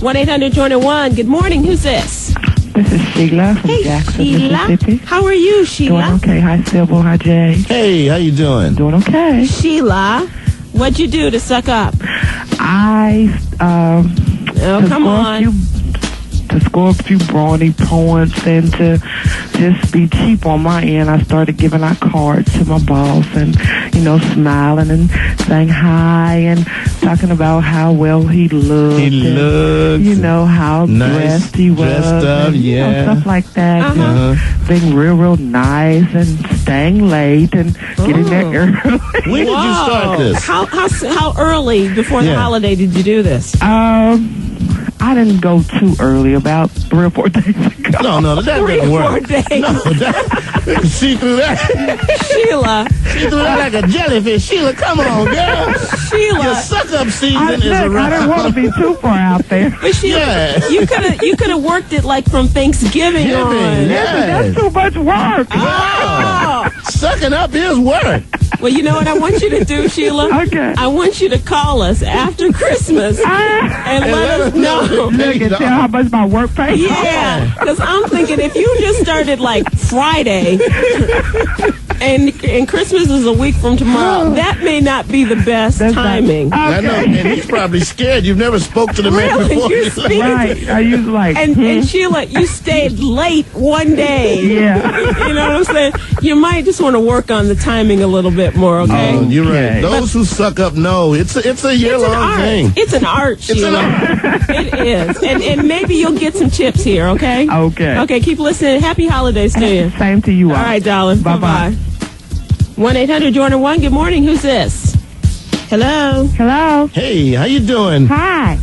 1-800-Joyner-1. Good morning. Who's this? This is Sheila from Jackson, Sheila. Mississippi. How are you, Sheila? Doing okay. Hi, Sybil. Hi, Jay. Hey, how you doing? Doing okay. Sheila, what'd you do to suck up? Come on. To score a few brownie points and to just be cheap on my end, I started giving out cards to my boss and, smiling and saying hi and talking about how well he looked. How nice, dressed he was. Dressed up, and, stuff like that. Being real nice and staying late and getting there early. When did you start this? How early before the holiday did you do this? I didn't go too early, about 3 or 4 days ago. No, that doesn't work. 3 or 4 days. No, see through that. Sheila. See through that like a jellyfish. Sheila, come on, girl. Sheila. Your suck-up season is around. I didn't want to be too far out there. But Sheila, you could have worked it like from Thanksgiving on. That's too much work. Oh. Sucking up is work. Well, you know what I want you to do, Sheila? Okay. I want you to call us after Christmas and let us know. Look and tell how much my work pays. Yeah, because I'm thinking if you just started like Friday and Christmas is a week from tomorrow, that may not be the best timing. I know, and he's probably scared. You've never spoke to the man before. Right. I use like... And Sheila, you stayed late one day. Yeah. You know what I'm saying? You might just want to work on the timing a little bit more, okay? Oh, you're right. Those who suck up know it's a year-long thing. It's an art, Sheila. It is. And maybe you'll get some tips here, okay? Okay. Okay, keep listening. Happy holidays to you. Same to you all. All right, darling. Bye-bye. 1-800-Joyner-1. Good morning. Who's this? Hello. Hello. Hey, how you doing? Hi.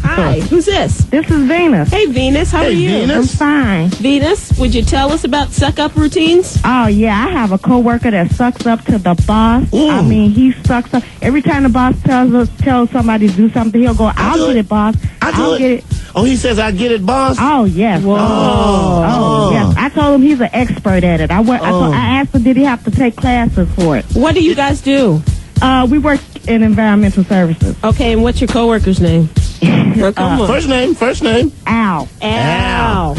Who's this? This is Venus. Hey, Venus. How are you? Venus. I'm fine. Venus, would you tell us about suck-up routines? Oh, yeah. I have a coworker that sucks up to the boss. Ooh. I mean, he sucks up. Every time the boss tells somebody to do something, he'll go, I'll get it, boss. I'll get it. Oh, he says, I get it, boss? Oh, yes. Whoa. Oh, yes. I told him he's an expert at it. I asked him, did he have to take classes for it? What do you guys do? We work in environmental services. Okay, and what's your coworker's name? Come on. First name. Al. Al.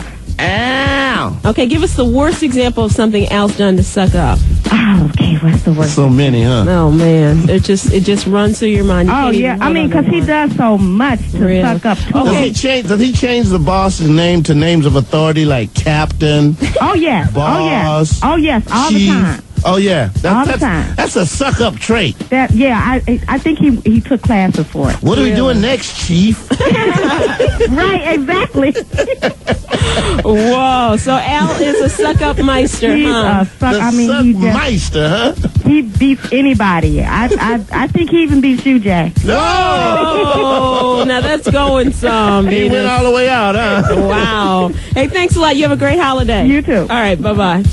Okay, give us the worst example of something Al's done to suck up. Oh, okay. What's the worst? So many, huh? Oh, man. It just runs through your mind. Oh, yeah. I mean, because he does so much to suck up to Okay. Does he change the boss's name to names of authority like captain? Oh, yes. Boss. Oh, yes. All chief? the time. Oh, yeah. All the time. That's a suck-up trait. I think he took classes for it. What are we doing next, Chief? Right, exactly. Whoa, so Al is a suck-up meister, He's huh? Meister, huh? He beats anybody. I think he even beats you, Jay. Oh, now that's going some. He went all the way out, huh? Wow. Hey, thanks a lot. You have a great holiday. You too. All right, bye-bye.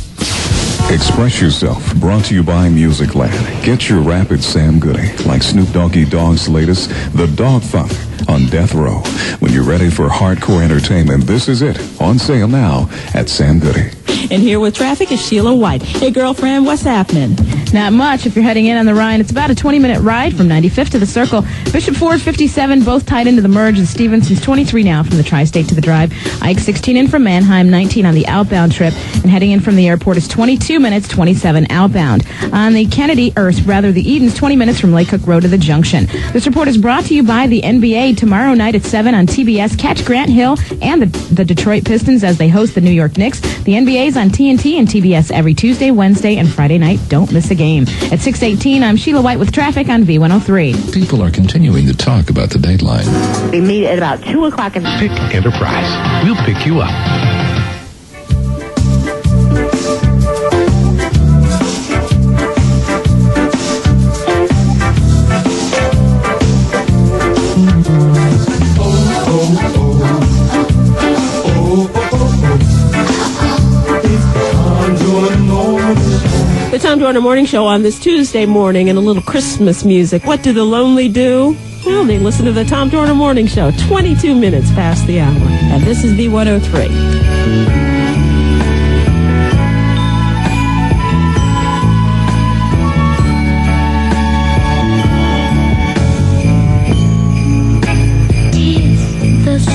Express yourself. Brought to you by Music Land. Get your rap at Sam Goody, like Snoop Doggy Dogg's latest, The Dog Funk, on Death Row. When you're ready for hardcore entertainment, this is it. On sale now at Sam Goody. And here with traffic is Sheila White. Hey, girlfriend, what's happening? Not much. If you're heading in on the Rhine, it's about a 20-minute ride from 95th to the Circle. Bishop Ford, 57, both tied into the merge, and Stevenson's 23 now from the Tri-State to the Drive. Ike, 16 in from Mannheim, 19 on the outbound trip, and heading in from the airport is 22 minutes, 27 outbound. On the the Edens, 20 minutes from Lake Cook Road to the Junction. This report is brought to you by the NBA. Tomorrow night at 7 on TBS, catch Grant Hill and the Detroit Pistons as they host the New York Knicks. The NBA's on TNT and TBS every Tuesday, Wednesday, and Friday night. Don't miss a game. At 6:18, I'm Sheila White with traffic on V103. People are continuing to talk about the Dateline. We meet at about 2 o'clock. Pick Enterprise. We'll pick you up. The Tom Joyner Morning Show on this Tuesday morning and a little Christmas music. What do the lonely do? Well, they listen to the Tom Joyner Morning Show, 22 minutes past the hour. And this is V103.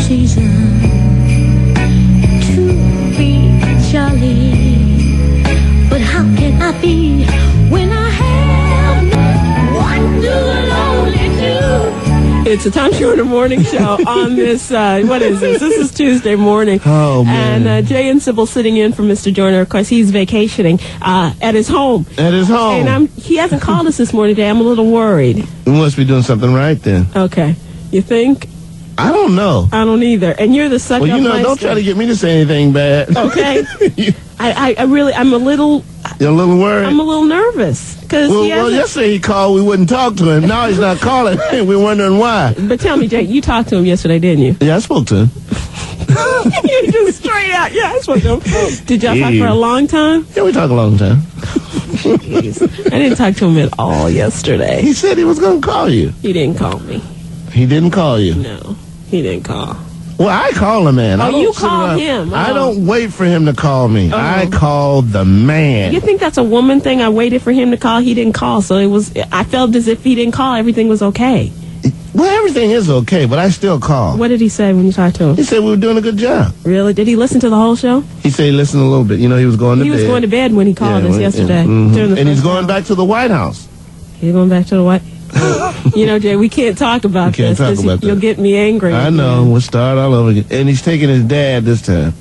Season It's a Tom Joyner Morning Show on this, what is this? This is Tuesday morning. Oh, man. And Jay and Sybil sitting in for Mr. Joyner. Of course, he's vacationing at his home. At his home. And he hasn't called us this morning, Jay. I'm a little worried. We must be doing something right then. Okay. You think? I don't know. I don't either. And you're the sucker. Well, don't try to get me to say anything bad. Okay. I'm a little... You're a little worried? I'm a little nervous. Well, yesterday he called, we wouldn't talk to him. Now he's not calling, and we're wondering why. But tell me, Jay, you talked to him yesterday, didn't you? Yeah, I spoke to him. You just straight out. Yeah, I spoke to him. Did y'all talk for a long time? Yeah, we talked a long time. Jeez. I didn't talk to him at all yesterday. He said he was going to call you. He didn't call me. He didn't call you? No, he didn't call. Well, I call a man. Oh, you call him. I don't wait for him to call me. I call the man. You think that's a woman thing? I waited for him to call. He didn't call. So I felt as if he didn't call, everything was okay. Well, everything is okay, but I still call. What did he say when you talked to him? He said we were doing a good job. Really? Did he listen to the whole show? He said he listened a little bit. He was going to bed. He was going to bed when he called us yesterday. And he's going back to the White House. He's going back to the White House. Jay, we can't talk about this. You'll get me angry. I know. We'll start all over again. And he's taking his dad this time.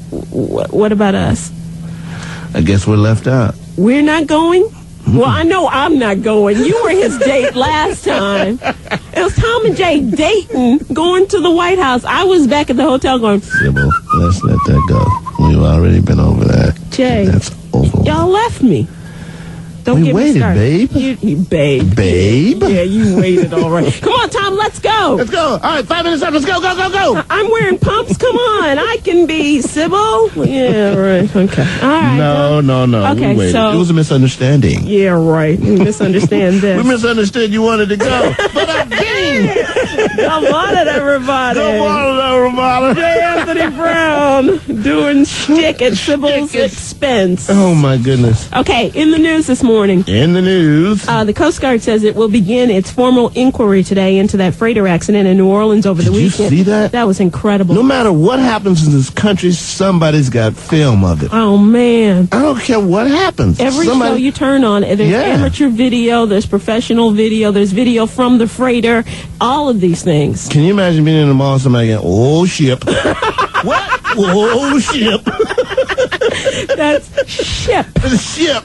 What about us? I guess we're left out. We're not going? Well, I know I'm not going. You were his date last time. It was Tom and Jay dating, going to the White House. I was back at the hotel going, Sybil, let's let that go. We've already been over that. Jay, that's over. Y'all left me. Don't get me started. Babe. Babe? Yeah, you waited all right. Come on, Tom, let's go. Let's go. All right, 5 minutes up. Let's go, go, go, go. I'm wearing pumps. Come on. I can be Sybil. Yeah, right. Okay. All right. No. Okay, so... It was a misunderstanding. Yeah, right. You misunderstand this. We misunderstood you wanted to go. But I didn't. Good morning, everybody. Good morning, everybody. J. Anthony Brown doing shtick at Sybil's expense. Oh, my goodness. Okay, in the news this morning. In the news. The Coast Guard says it will begin its formal inquiry today into that freighter accident in New Orleans over the weekend. Did you see that? That was incredible. No matter what happens in this country, somebody's got film of it. Oh, man. I don't care what happens. Every show you turn on, there's amateur video, there's professional video, there's video from the freighter, all of these things. Can you imagine being in the mall and somebody going, oh, ship. What? Oh, ship. That's ship. Ship.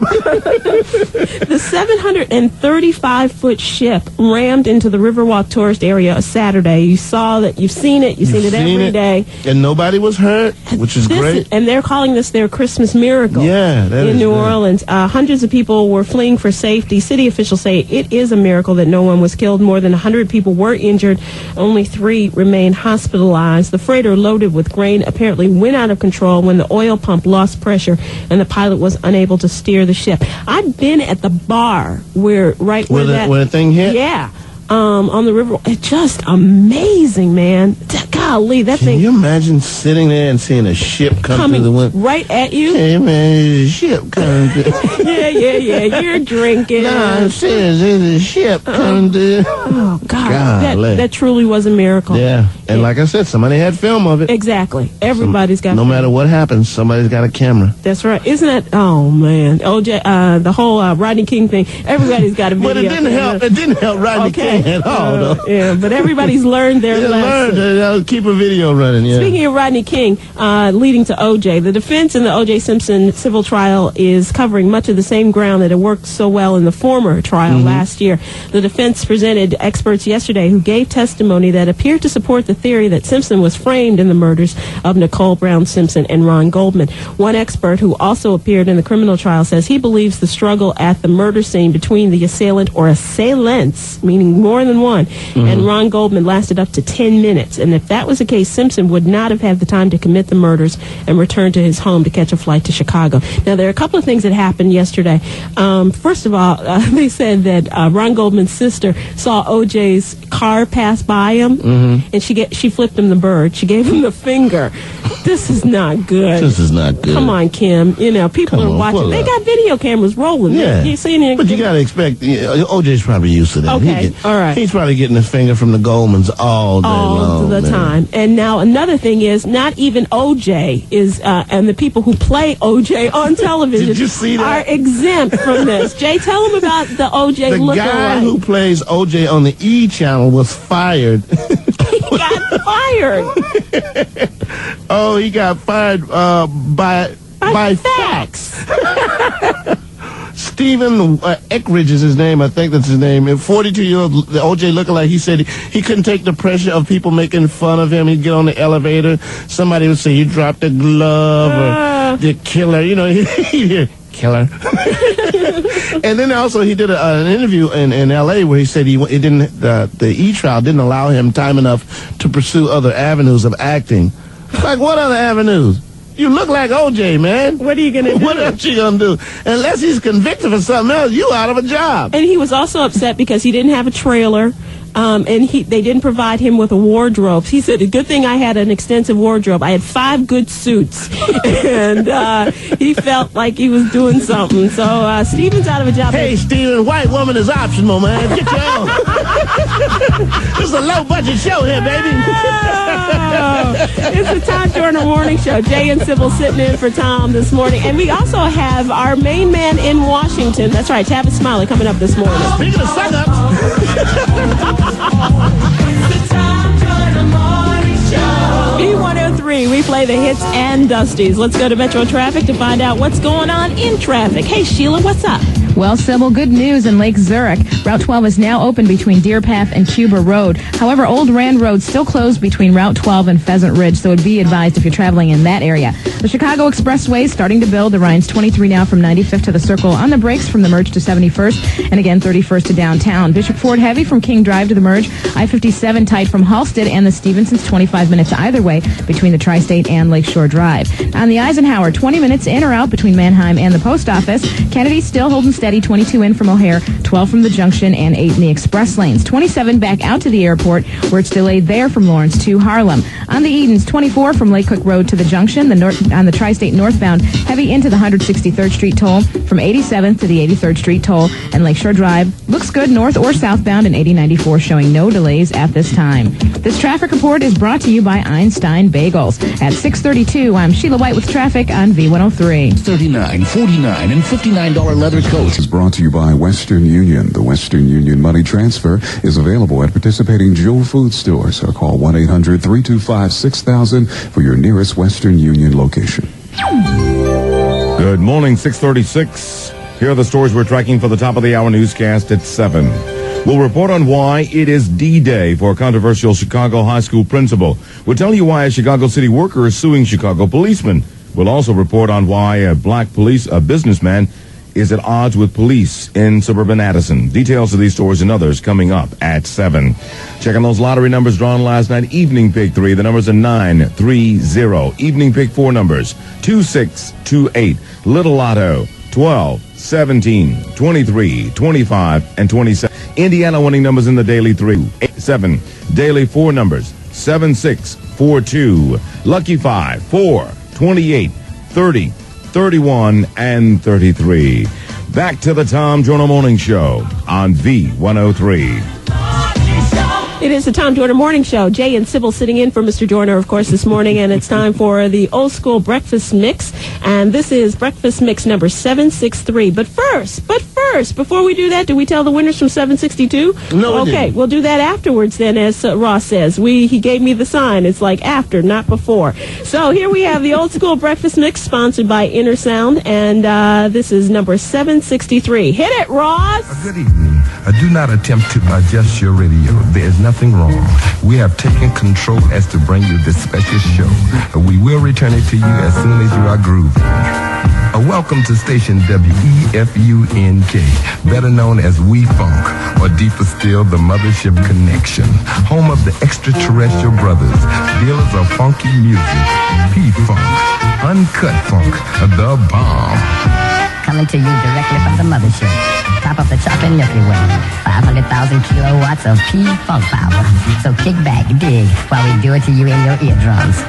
The 735-foot ship rammed into the Riverwalk tourist area Saturday. You saw that. You've seen it. You've seen it every day. And nobody was hurt, which is great. And they're calling this their Christmas miracle. Yeah, that in New Orleans. Hundreds of people were fleeing for safety. City officials say it is a miracle that no one was killed. More than 100 people were injured. Only 3 remain hospitalized. The freighter, loaded with grain, apparently went out of control when the oil pump lost pressure and the pilot was unable to steer the ship. I've been at the bar where the thing hit? Yeah. On the river. It's just amazing, man. Golly, that thing. Can you imagine sitting there and seeing a ship coming through the window? Right at you? Hey, man, there's a ship coming through. Yeah. You're drinking. No, I'm serious. There's a ship coming through. Oh, God. That truly was a miracle. Yeah. And like I said, somebody had film of it. Exactly. Everybody's got film. No matter what happens, somebody's got a camera. That's right. Isn't that... Oh, man. OJ, the whole Rodney King thing, everybody's got a video. But it didn't help. It didn't help Rodney King at all, though. Yeah, but everybody's learned their lesson. Learned. Keep a video running, yeah. Speaking of Rodney King, leading to O.J., the defense in the O.J. Simpson civil trial is covering much of the same ground that had worked so well in the former trial last year. The defense presented experts yesterday who gave testimony that appeared to support the theory that Simpson was framed in the murders of Nicole Brown Simpson and Ron Goldman. One expert who also appeared in the criminal trial says he believes the struggle at the murder scene between the assailant or assailants, meaning more than one, and Ron Goldman lasted up to 10 minutes. And if that was the case, Simpson would not have had the time to commit the murders and return to his home to catch a flight to Chicago. Now, there are a couple of things that happened yesterday. First of all, they said that Ron Goldman's sister saw O.J.'s car pass by him, and she flipped him the bird. She gave him the finger. This is not good. This is not good. Come on, Kim. You know, people are watching. They got video cameras rolling. Yeah. You seen it? But you got to expect, OJ's probably used to that. Okay, all right. He's probably getting a finger from the Goldmans all day long. All the time. And now another thing is, not even OJ is, and the people who play OJ on television Did you see that? are exempt from this. Jay, tell them about the OJ The lookalike. guy who plays OJ on the E! channel was fired. He got fired. Oh, he got fired by facts. Stephen Eckridge is his name. I think that's his name. A 42-year-old the OJ lookalike. He said he couldn't take the pressure of people making fun of him. He'd get on the elevator. Somebody would say, "You dropped a glove," or "The killer." You know, killer. And then also he did an interview in L.A. where he said it didn't. The E! trial didn't allow him time enough to pursue other avenues of acting. Like what other avenues? You look like OJ, man. What are you going to do? What else you going to do? Unless he's convicted for something else, you out of a job. And he was also upset because he didn't have a trailer, and they didn't provide him with a wardrobe. He said, "A good thing I had an extensive wardrobe. I had 5 good suits," and he felt like he was doing something. So Steven's out of a job. Hey, Steven, white woman is optional, man. Get your own. This is a low-budget show here, baby. It's the Tom Joyner Morning Show. Jay and Sybil sitting in for Tom this morning. And we also have our main man in Washington. That's right, Tavis Smiley coming up this morning. Speaking of suck-ups. B103, we play the hits and dusties. Let's go to Metro Traffic to find out what's going on in traffic. Hey, Sheila, what's up? Well, Sybil, good news in Lake Zurich. Route 12 is now open between Deer Path and Cuba Road. However, Old Rand Road still closed between Route 12 and Pheasant Ridge, so it would be advised if you're traveling in that area. The Chicago Expressway is starting to build. Orion's 23 now from 95th to the Circle on the brakes from the Merge to 71st, and again 31st to downtown. Bishop Ford heavy from King Drive to the Merge. I-57 tight from Halsted and the Stevensons, 25 minutes either way between the Tri-State and Lakeshore Drive. On the Eisenhower, 20 minutes in or out between Mannheim and the Post Office. Kennedy still holding steady, 22 in from O'Hare, 12 from the Junction, and 8 in the express lanes. 27 back out to the airport, where it's delayed there from Lawrence to Harlem. On the Edens, 24 from Lake Cook Road to the Junction. On the Tri-State northbound, heavy into the 163rd Street toll from 87th to the 83rd Street toll. And Lakeshore Drive looks good north or southbound in 8094, showing no delays at this time. This traffic report is brought to you by Einstein Bagels. At 6:32, I'm Sheila White with traffic on V103. $39, $49, and $59 leather coats. Is brought to you by Western Union. The Western Union money transfer is available at participating Jewel food stores, or call 1-800-325-6000 for your nearest Western Union location. Good morning, 6:36. Here are the stories we're tracking for the top of the hour newscast at 7. We'll report on why it is D-Day for a controversial Chicago high school principal. We'll tell you why a Chicago city worker is suing Chicago policemen. We'll also report on why a black businessman is at odds with police in suburban Addison. Details of these stories and others coming up at 7. Checking those lottery numbers drawn last night. Evening pick 3. The numbers are 9, 3, 0. Evening pick 4 numbers 2, 6, 2, 8. Little Lotto 12, 17, 23, 25, and 27. Indiana winning numbers in the daily 3, 8, 7. Daily 4 numbers 7, 6, 4, 2. Lucky 5, 4, 28, 30. 31 and 33. Back to the Tom Joyner Morning Show on V103. It is the Tom Joyner Morning Show. Jay and Sybil sitting in for Mr. Joyner, of course, this morning, and it's time for the old school breakfast mix. And this is breakfast mix number 763. But first, before we do that, do we tell the winners from 762? No, okay, we'll do that afterwards then, as Ross says. He gave me the sign. It's like after, not before. So here we have the old school breakfast mix sponsored by Inner Sound, and this is number 763. Hit it, Ross! Good evening. Do not attempt to adjust your radio. There is nothing wrong. We have taken control as to bring you this special show. We will return it to you as soon as you are grooving. Welcome to station WEFUNK, better known as We Funk, or deeper still, the Mothership Connection, home of the extraterrestrial brothers, dealers of funky music, P-Funk, Uncut Funk, the bomb. Coming to you directly from the mothership. Top of the chocolate Milky Way. 500,000 kilowatts of P-Funk power. So kick back, dig, while we do it to you in your eardrums.